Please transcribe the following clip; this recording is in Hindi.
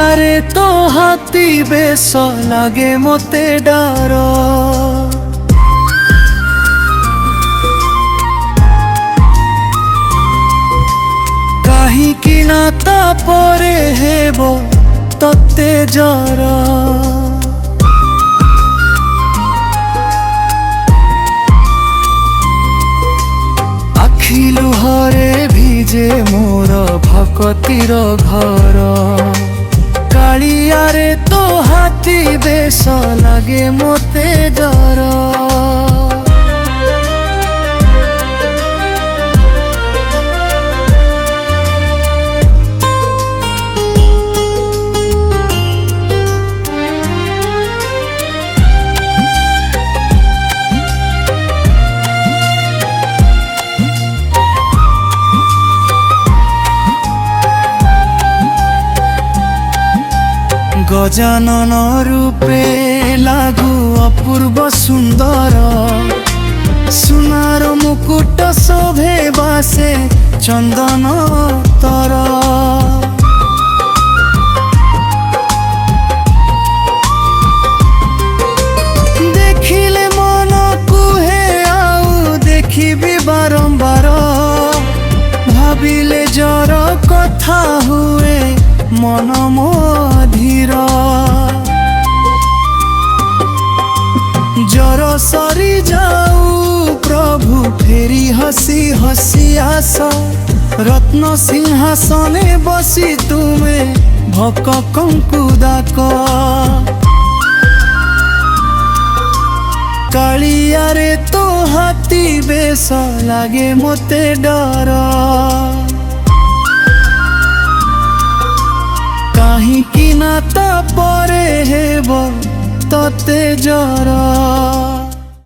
ଆରେ ତୋ ହାତୀ ବେଶ ଲାଗେ ମତେ ଡର। କାହିଁକି ନା ତାପରେ ହେବ ତତେ ଜର। ଆଖି ଲୁହରେ ଭିଜେ ମୋର ଭକତିର ଘର। କାଳିଆରେ ତୋ ହାତୀ ବେଶ ଲାଗେ ମତେ ଡର। गजानन रूपे लागू अपूर्व सुंदर। सुनार मुकुट शोभे बासे चंदन तर। देखिले मन कुहे आउ देखिबी बारंबार। भाविले जर कथा हुए मन मधीर। जर सरी जाऊ प्रभु फेरी हसी हसी आस। रत्न सिंहासने बसी तुमे भक कंकुदाक। कालियारे तो हाथी बेश लागे मते डर। काहिଁକି ନା ତାପରେ ହେବ ତତେ ଜର।